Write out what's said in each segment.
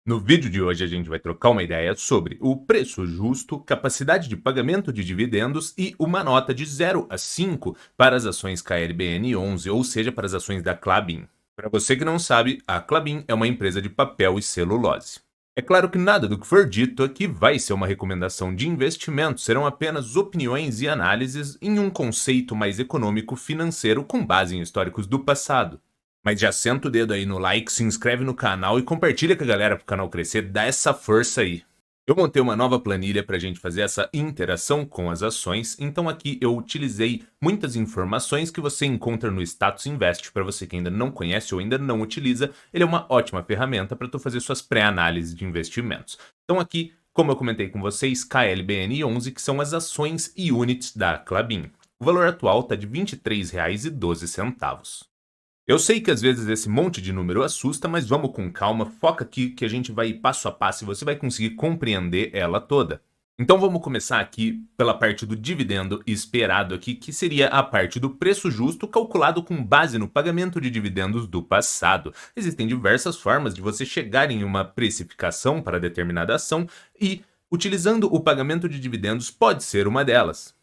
No vídeo de hoje a gente vai trocar uma ideia sobre o preço justo, capacidade de pagamento de dividendos e uma nota de 0 a 5 para as ações KLBN11, ou seja, para as ações da Klabin. Para você que não sabe, a Klabin é uma empresa de papel e celulose. É claro que nada do que for dito aqui vai ser uma recomendação de investimento, serão apenas opiniões e análises em um conceito mais econômico financeiro com base em históricos do passado. Mas já senta o dedo aí no like, se inscreve no canal e compartilha com a galera para o canal crescer, dá essa força aí. Eu montei uma nova planilha para a gente fazer essa interação com as ações, então aqui eu utilizei muitas informações que você encontra no Status Invest. Para você que ainda não conhece ou ainda não utiliza, ele é uma ótima ferramenta para tu fazer suas pré-análises de investimentos. Então aqui, como eu comentei com vocês, KLBN11, que são as ações e units da Klabin. O valor atual está de R$ 23,12. Eu sei que às vezes esse monte de número assusta, mas vamos com calma, foca aqui que a gente vai passo a passo e você vai conseguir compreender ela toda. Então vamos começar aqui pela parte do dividendo esperado aqui, que seria a parte do preço justo calculado com base no pagamento de dividendos do passado. Existem diversas formas de você chegar em uma precificação para determinada ação e, utilizando o pagamento de dividendos, pode ser uma delas.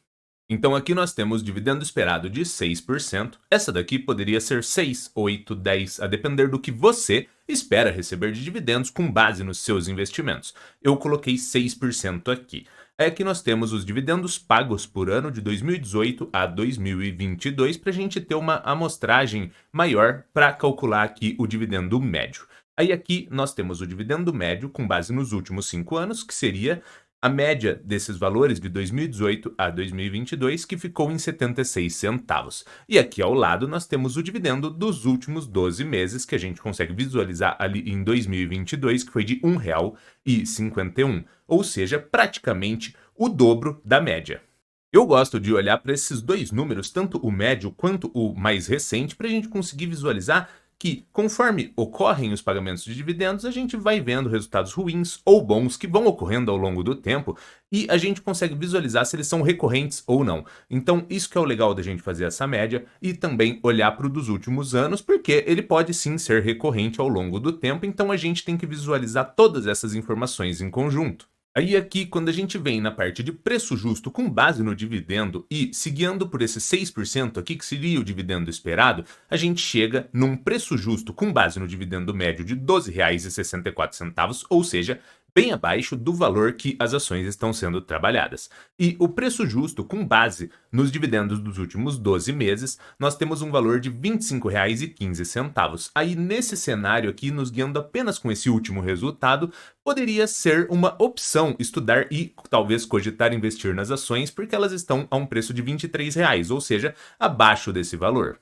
Então aqui nós temos dividendo esperado de 6%. Essa daqui poderia ser 6, 8, 10, a depender do que você espera receber de dividendos com base nos seus investimentos. Eu coloquei 6% aqui. Aqui nós temos os dividendos pagos por ano de 2018 a 2022 para a gente ter uma amostragem maior para calcular aqui o dividendo médio. Aí aqui nós temos o dividendo médio com base nos últimos 5 anos, que seria a média desses valores de 2018 a 2022, que ficou em 76 centavos. E aqui ao lado nós temos o dividendo dos últimos 12 meses, que a gente consegue visualizar ali em 2022, que foi de R$ 1,51, ou seja, praticamente o dobro da média. Eu gosto de olhar para esses dois números, tanto o médio quanto o mais recente, para a gente conseguir visualizar que, conforme ocorrem os pagamentos de dividendos, a gente vai vendo resultados ruins ou bons que vão ocorrendo ao longo do tempo e a gente consegue visualizar se eles são recorrentes ou não. Então, isso que é o legal da gente fazer essa média e também olhar para o dos últimos anos, porque ele pode sim ser recorrente ao longo do tempo, então a gente tem que visualizar todas essas informações em conjunto. Aí aqui, quando a gente vem na parte de preço justo com base no dividendo e se guiando por esse 6% aqui, que seria o dividendo esperado, a gente chega num preço justo com base no dividendo médio de R$ 12,64, ou seja, bem abaixo do valor que as ações estão sendo trabalhadas. E o preço justo com base nos dividendos dos últimos 12 meses, nós temos um valor de R$ 25,15. Aí nesse cenário aqui, nos guiando apenas com esse último resultado, poderia ser uma opção estudar e talvez cogitar investir nas ações, porque elas estão a um preço de R$ 23, ou seja, abaixo desse valor.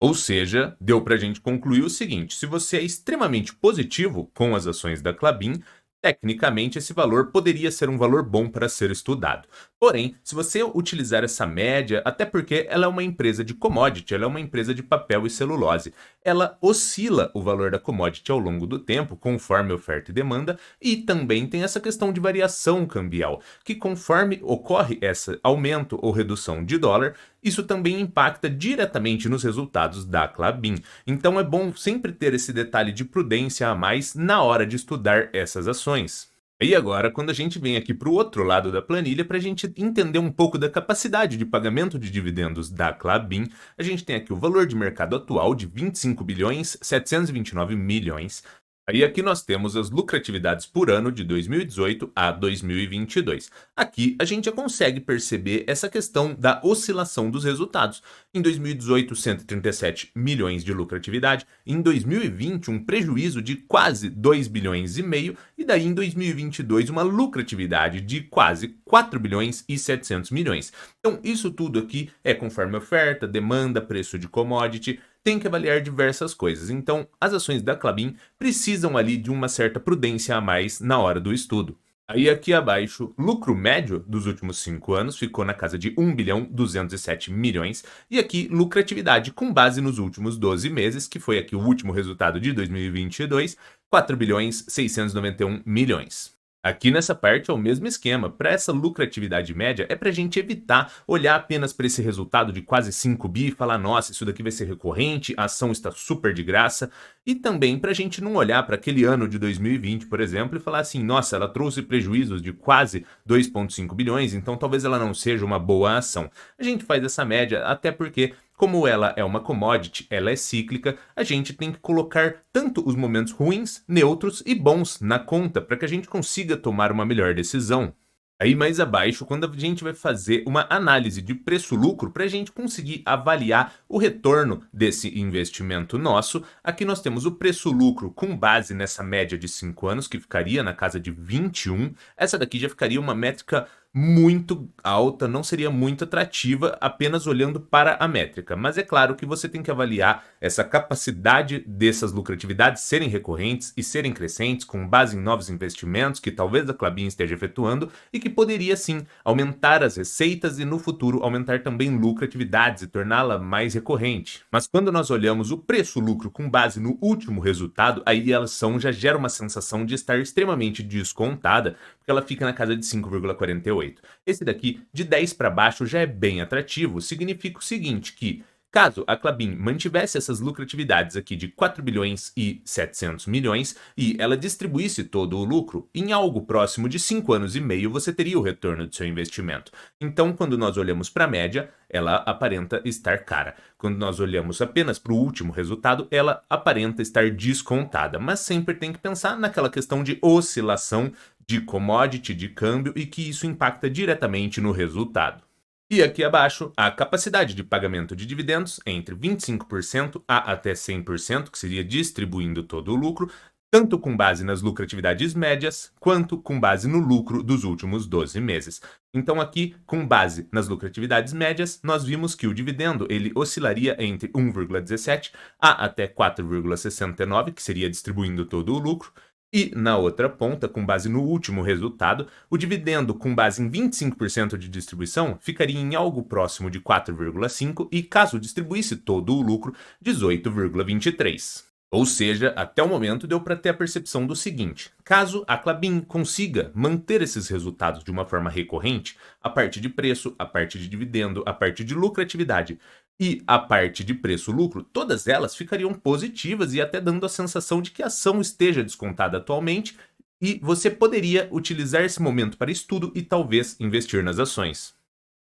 Ou seja, deu para a gente concluir o seguinte: se você é extremamente positivo com as ações da Klabin, tecnicamente esse valor poderia ser um valor bom para ser estudado. Porém, se você utilizar essa média, até porque ela é uma empresa de commodity, ela é uma empresa de papel e celulose, ela oscila o valor da commodity ao longo do tempo, conforme oferta e demanda, e também tem essa questão de variação cambial, que conforme ocorre esse aumento ou redução de dólar, isso também impacta diretamente nos resultados da Klabin. Então é bom sempre ter esse detalhe de prudência a mais na hora de estudar essas ações. E agora, quando a gente vem aqui para o outro lado da planilha, para a gente entender um pouco da capacidade de pagamento de dividendos da Klabin, a gente tem aqui o valor de mercado atual de 25 bilhões 729 milhões. Aí aqui nós temos as lucratividades por ano de 2018 a 2022. Aqui a gente já consegue perceber essa questão da oscilação dos resultados. Em 2018, 137 milhões de lucratividade. Em 2020, um prejuízo de quase 2 bilhões e meio. E daí em 2022, uma lucratividade de quase 4 bilhões e 700 milhões. Então isso tudo aqui é conforme oferta, demanda, preço de commodity. Tem que avaliar diversas coisas. Então, as ações da Klabin precisam ali de uma certa prudência a mais na hora do estudo. Aí aqui abaixo, lucro médio dos últimos 5 anos ficou na casa de 1 bilhão 207 milhões. E aqui, lucratividade com base nos últimos 12 meses, que foi aqui o último resultado de 2022, 4 bilhões 691 milhões. Aqui nessa parte é o mesmo esquema. Para essa lucratividade média, é para a gente evitar olhar apenas para esse resultado de quase 5 bi e falar, nossa, isso daqui vai ser recorrente, a ação está super de graça. E também para a gente não olhar para aquele ano de 2020, por exemplo, e falar assim, nossa, ela trouxe prejuízos de quase 2,5 bilhões, então talvez ela não seja uma boa ação. A gente faz essa média até porque como ela é uma commodity, ela é cíclica, a gente tem que colocar tanto os momentos ruins, neutros e bons na conta para que a gente consiga tomar uma melhor decisão. Aí mais abaixo, quando a gente vai fazer uma análise de preço-lucro para a gente conseguir avaliar o retorno desse investimento nosso, aqui nós temos o preço-lucro com base nessa média de 5 anos, que ficaria na casa de 21. Essa daqui já ficaria uma métrica muito alta, não seria muito atrativa apenas olhando para a métrica. Mas é claro que você tem que avaliar essa capacidade dessas lucratividades serem recorrentes e serem crescentes com base em novos investimentos que talvez a Klabin esteja efetuando e que poderia sim aumentar as receitas e no futuro aumentar também lucratividades e torná-la mais recorrente. Mas quando nós olhamos o preço-lucro com base no último resultado, aí a ação já gera uma sensação de estar extremamente descontada, porque ela fica na casa de 5,48. Esse daqui, de 10 para baixo, já é bem atrativo. Significa o seguinte, que caso a Klabin mantivesse essas lucratividades aqui de 4 bilhões e 700 milhões e ela distribuísse todo o lucro, em algo próximo de 5 anos e meio você teria o retorno do seu investimento. Então, quando nós olhamos para a média, ela aparenta estar cara. Quando nós olhamos apenas para o último resultado, ela aparenta estar descontada. Mas sempre tem que pensar naquela questão de oscilação de commodity, de câmbio e que isso impacta diretamente no resultado. E aqui abaixo, a capacidade de pagamento de dividendos entre 25% a até 100%, que seria distribuindo todo o lucro, tanto com base nas lucratividades médias, quanto com base no lucro dos últimos 12 meses. Então aqui, com base nas lucratividades médias, nós vimos que o dividendo ele oscilaria entre 1,17 a até 4,69, que seria distribuindo todo o lucro, e, na outra ponta, com base no último resultado, o dividendo com base em 25% de distribuição ficaria em algo próximo de 4,5 e, caso distribuísse todo o lucro, 18,23. Ou seja, até o momento deu para ter a percepção do seguinte: caso a Klabin consiga manter esses resultados de uma forma recorrente, a parte de preço, a parte de dividendo, a parte de lucratividade e a parte de preço-lucro, todas elas ficariam positivas e até dando a sensação de que a ação esteja descontada atualmente e você poderia utilizar esse momento para estudo e talvez investir nas ações.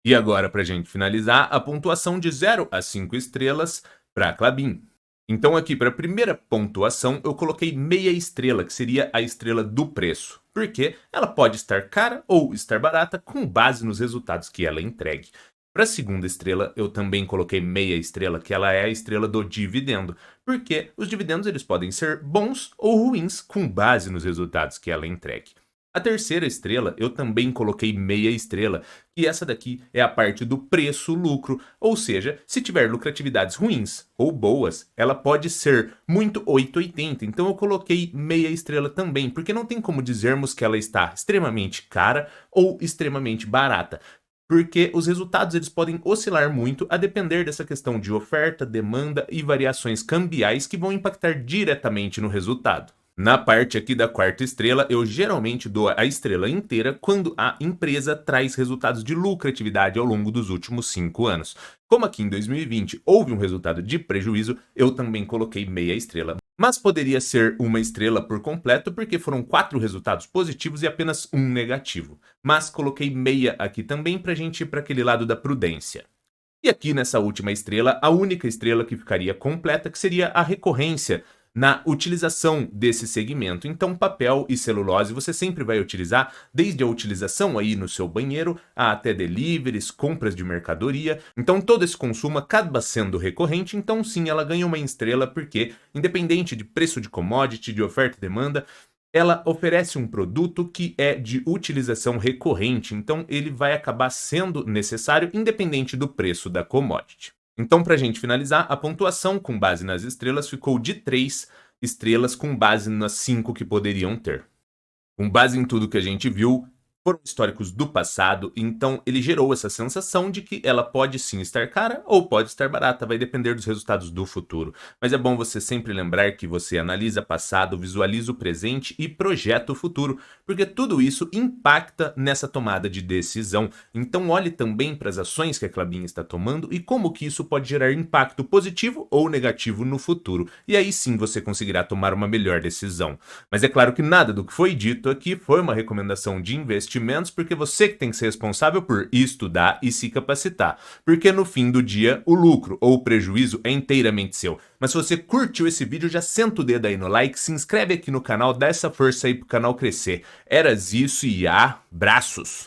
E agora, para a gente finalizar, a pontuação de 0 a 5 estrelas para a Klabin. Então aqui para a primeira pontuação eu coloquei meia estrela, que seria a estrela do preço, porque ela pode estar cara ou estar barata com base nos resultados que ela entregue. Para a segunda estrela eu também coloquei meia estrela, que ela é a estrela do dividendo, porque os dividendos eles podem ser bons ou ruins com base nos resultados que ela entregue. A terceira estrela eu também coloquei meia estrela, e essa daqui é a parte do preço-lucro, ou seja, se tiver lucratividades ruins ou boas, ela pode ser muito 880, então eu coloquei meia estrela também, porque não tem como dizermos que ela está extremamente cara ou extremamente barata, porque os resultados eles podem oscilar muito a depender dessa questão de oferta, demanda e variações cambiais que vão impactar diretamente no resultado. Na parte aqui da quarta estrela, eu geralmente dou a estrela inteira quando a empresa traz resultados de lucratividade ao longo dos últimos 5 anos. Como aqui em 2020 houve um resultado de prejuízo, eu também coloquei meia estrela. Mas poderia ser uma estrela por completo, porque foram 4 resultados positivos e apenas um negativo. Mas coloquei meia aqui também para a gente ir para aquele lado da prudência. E aqui nessa última estrela, a única estrela que ficaria completa, que seria a recorrência na utilização desse segmento. Então, papel e celulose você sempre vai utilizar, desde a utilização aí no seu banheiro, a até deliveries, compras de mercadoria. Então, todo esse consumo acaba sendo recorrente, então sim, ela ganha uma estrela porque, independente de preço de commodity, de oferta e demanda, ela oferece um produto que é de utilização recorrente, então ele vai acabar sendo necessário independente do preço da commodity. Então, para a gente finalizar, a pontuação com base nas estrelas ficou de 3 estrelas com base nas 5 que poderiam ter. Com base em tudo que a gente viu, foram históricos do passado, então ele gerou essa sensação de que ela pode sim estar cara ou pode estar barata, vai depender dos resultados do futuro. Mas é bom você sempre lembrar que você analisa passado, visualiza o presente e projeta o futuro, porque tudo isso impacta nessa tomada de decisão. Então olhe também para as ações que a Klabin está tomando e como que isso pode gerar impacto positivo ou negativo no futuro. E aí sim você conseguirá tomar uma melhor decisão. Mas é claro que nada do que foi dito aqui foi uma recomendação de investimentos, porque você que tem que ser responsável por estudar e se capacitar. Porque no fim do dia, o lucro ou o prejuízo é inteiramente seu. Mas se você curtiu esse vídeo, já senta o dedo aí no like, se inscreve aqui no canal, dá essa força aí pro canal crescer. Eras isso e abraços!